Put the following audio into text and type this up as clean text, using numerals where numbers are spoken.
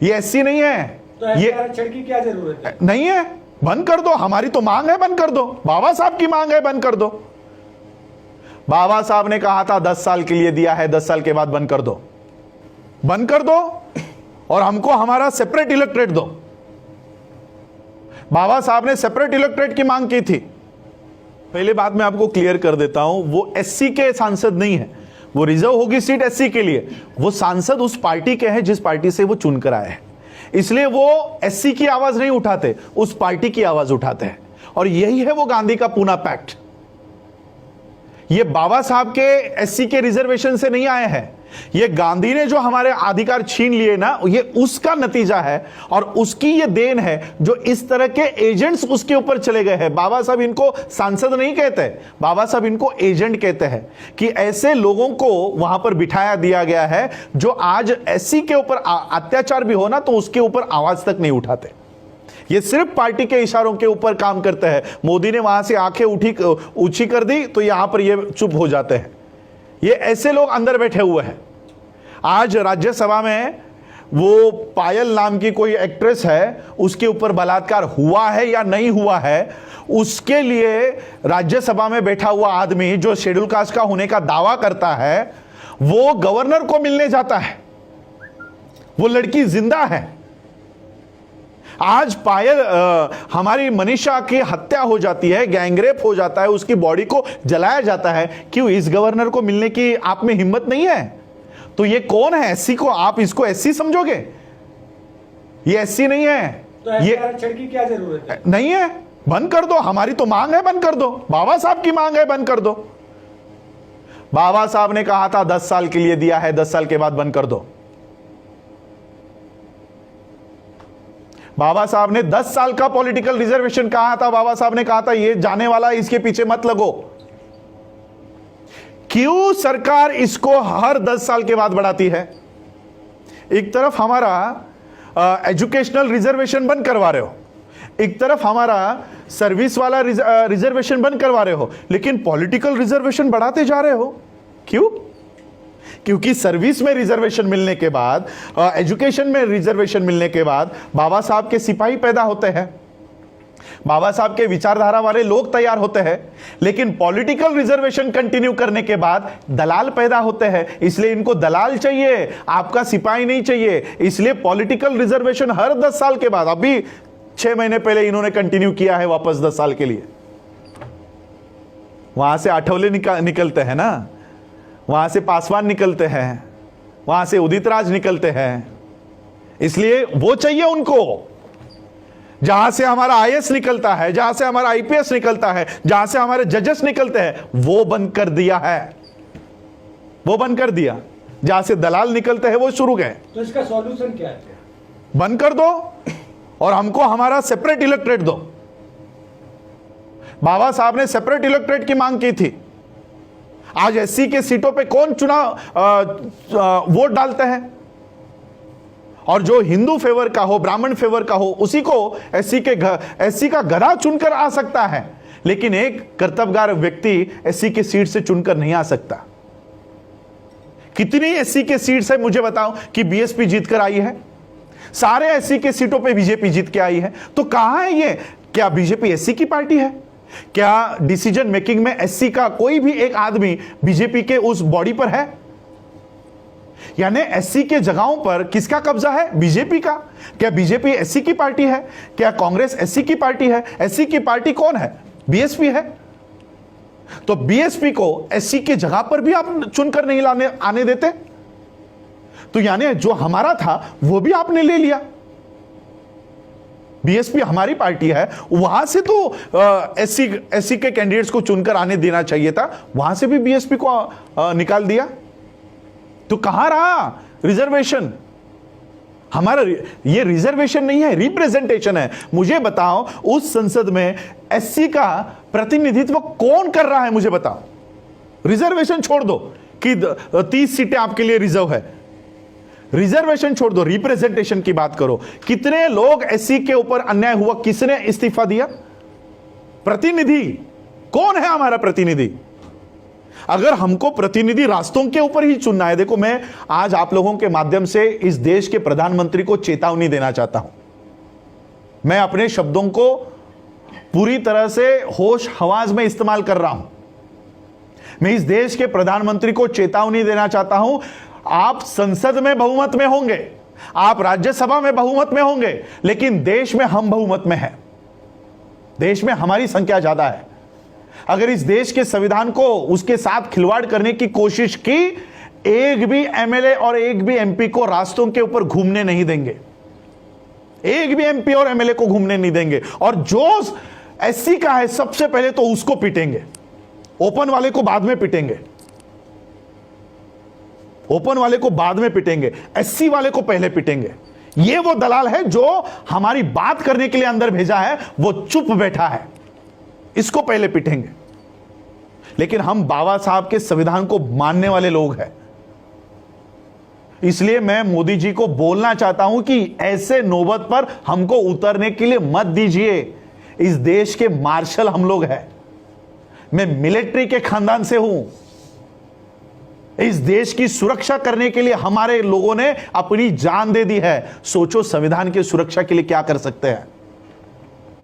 ये एससी नहीं है। तो ये आरक्षण की क्या जरूरत है? नहीं है, बंद कर दो। हमारी तो मांग है, बंद कर दो। बाबा साहब की मांग है, बंद कर दो। बाबा साहब ने कहा था 10 साल के लिए दिया है, 10 साल के बाद बंद कर दो, बंद कर दो और हमको हमारा सेपरेट इलेक्ट्रेट दो। बाबा साहब ने सेपरेट इलेक्ट्रेट की मांग की थी। पहले बात मैं आपको क्लियर कर देता हूं, वो एससी के सांसद नहीं है, वो रिजर्व होगी सीट एससी के लिए। वो सांसद उस पार्टी के हैं जिस पार्टी से वो चुनकर आए हैं, इसलिए वो एससी की आवाज नहीं उठाते, उस पार्टी की आवाज उठाते हैं। और यही है वो गांधी का पूना पैक्ट। ये बाबा साहब के एससी के रिजर्वेशन से नहीं आए हैं, ये गांधी ने जो हमारे अधिकार छीन लिए ना, ये उसका नतीजा है और उसकी ये देन है जो इस तरह के एजेंट्स उसके ऊपर चले गए हैं। बाबा साहब इनको सांसद नहीं कहते, बाबा साहब इनको एजेंट कहते हैं कि ऐसे लोगों को वहां पर बिठाया दिया गया है जो आज एससी के ऊपर अत्याचार भी हो ना तो उसके ऊपर आवाज तक नहीं उठाते। ये सिर्फ पार्टी के इशारों के ऊपर काम करते हैं। मोदी ने वहां से आंखें ऊंची कर दी तो यहां पर ये चुप हो जाते हैं। ये ऐसे लोग अंदर बैठे हुए हैं। आज राज्यसभा में वो पायल नाम की कोई एक्ट्रेस है, उसके ऊपर बलात्कार हुआ है या नहीं हुआ है, उसके लिए राज्यसभा में बैठा हुआ आदमी जो शेड्यूल कास्ट का होने का दावा करता है, वो गवर्नर को मिलने जाता है। वो लड़की जिंदा है। आज पायल हमारी मनीषा की हत्या हो जाती है, गैंगरेप हो जाता है, उसकी बॉडी को जलाया जाता है। क्यों? इस गवर्नर को मिलने की आप में हिम्मत नहीं है? तो ये कौन है? एससी को आप इसको एससी समझोगे? ये एससी नहीं है। तो ये आरक्षण की क्या जरूरत है? नहीं है, बंद कर दो। हमारी तो मांग है, बंद कर दो। बाबा साहब की मांग है, बंद कर दो। बाबा साहब ने कहा था 10 साल के लिए दिया है, 10 साल के बाद बंद कर दो। बाबा साहब ने 10 साल का पॉलिटिकल रिजर्वेशन कहा था। बाबा साहब ने कहा था ये जाने वाला, इसके पीछे मत लगो। क्यों सरकार इसको हर 10 साल के बाद बढ़ाती है? एक तरफ हमारा एजुकेशनल रिजर्वेशन बंद करवा रहे हो, एक तरफ हमारा सर्विस वाला रिजर्वेशन बंद करवा रहे हो, लेकिन पॉलिटिकल रिजर्वेशन बढ़ाते जा रहे हो। क्यों? क्योंकि सर्विस में रिजर्वेशन मिलने के बाद, एजुकेशन में रिजर्वेशन मिलने के बाद बाबा साहब के सिपाही पैदा होते हैं, बाबा साहब के विचारधारा वाले लोग तैयार होते हैं। लेकिन पॉलिटिकल रिजर्वेशन कंटिन्यू करने के बाद दलाल पैदा होते हैं, इसलिए इनको दलाल चाहिए, आपका सिपाही नहीं चाहिए। इसलिए पॉलिटिकल रिजर्वेशन हर 10 साल के बाद, अभी 6 महीने पहले इन्होंने कंटिन्यू किया है वापस 10 साल के लिए। वहां से आठवले निकलते हैं ना, वहां से पासवान निकलते हैं, वहां से उदित राज निकलते हैं, इसलिए वो चाहिए उनको। जहां से हमारा आईएएस निकलता है, जहां से हमारा आईपीएस निकलता है, जहां से हमारे जजेस निकलते हैं, वो बंद कर दिया है, वो बंद कर दिया। जहां से दलाल निकलते हैं वो शुरू गए। तो इसका सॉल्यूशन क्या है? बंद कर दो और हमको हमारा सेपरेट इलेक्ट्रेट दो। बाबा साहब ने सेपरेट इलेक्ट्रेट की मांग की थी। आज एससी के सीटों पे कौन चुनाव वोट डालते हैं? और जो हिंदू फेवर का हो, ब्राह्मण फेवर का हो, उसी को एससी का गधा चुनकर आ सकता है, लेकिन एक कर्तव्यगार व्यक्ति एससी के सीट से चुनकर नहीं आ सकता। कितनी एससी के सीट्स है मुझे बताओ कि बीएसपी जीतकर आई है? सारे एससी के सीटों पे बीजेपी जीत के आई है। तो कहां है ये? क्या बीजेपी एससी की पार्टी है? क्या डिसीजन मेकिंग में एससी का कोई भी एक आदमी बीजेपी के उस बॉडी पर है? यानी एससी के जगहों पर किसका कब्जा है? बीजेपी का। क्या बीजेपी एससी की पार्टी है? क्या कांग्रेस एससी की पार्टी है? एससी की पार्टी कौन है? बीएसपी है। तो बीएसपी को एससी की जगह पर भी आप चुनकर नहीं आने देते, तो यानी जो हमारा था वो भी आपने ले लिया। बीएसपी हमारी पार्टी है, वहां से तो एससी के कैंडिडेट्स को चुनकर आने देना चाहिए था, वहां से भी बीएसपी को निकाल दिया। तो कहां रहा रिजर्वेशन? हमारा ये रिजर्वेशन नहीं है, रिप्रेजेंटेशन है। मुझे बताओ उस संसद में एससी का प्रतिनिधित्व कौन कर रहा है? मुझे बताओ। रिजर्वेशन छोड़ दो कि 30 सीटें आपके लिए रिजर्व है, रिजर्वेशन छोड़ दो, रिप्रेजेंटेशन की बात करो। कितने लोग एससी के ऊपर अन्याय हुआ, किसने इस्तीफा दिया? प्रतिनिधि कौन है? हमारा प्रतिनिधि। अगर हमको प्रतिनिधि रास्तों के ऊपर ही चुनना है, देखो मैं आज आप लोगों के माध्यम से इस देश के प्रधानमंत्री को चेतावनी देना चाहता हूं। मैं अपने शब्दों को पूरी तरह से होश हवास में इस्तेमाल कर रहा हूं। मैं इस देश के प्रधानमंत्री को चेतावनी देना चाहता हूं, आप संसद में बहुमत में होंगे, आप राज्यसभा में बहुमत में होंगे, लेकिन देश में हम बहुमत में हैं। देश में हमारी संख्या ज्यादा है। अगर इस देश के संविधान को उसके साथ खिलवाड़ करने की कोशिश की, एक भी एमएलए और एक भी एमपी को रास्तों के ऊपर घूमने नहीं देंगे। एक भी एमपी और एमएलए को घूमने नहीं देंगे। और जो एससी का है सबसे पहले तो उसको पीटेंगे, ओपन वाले को बाद में पीटेंगे, ओपन वाले को बाद में पीटेंगे, एससी वाले को पहले पीटेंगे। ये वो दलाल है जो हमारी बात करने के लिए अंदर भेजा है, वो चुप बैठा है, इसको पहले पीटेंगे। लेकिन हम बाबा साहब के संविधान को मानने वाले लोग हैं, इसलिए मैं मोदी जी को बोलना चाहता हूं कि ऐसे नौबत पर हमको उतरने के लिए मत दीजिए। इस देश के मार्शल हम लोग हैं, मैं मिलिट्री के खानदान से हूं। इस देश की सुरक्षा करने के लिए हमारे लोगों ने अपनी जान दे दी है। सोचो संविधान की सुरक्षा के लिए क्या कर सकते हैं।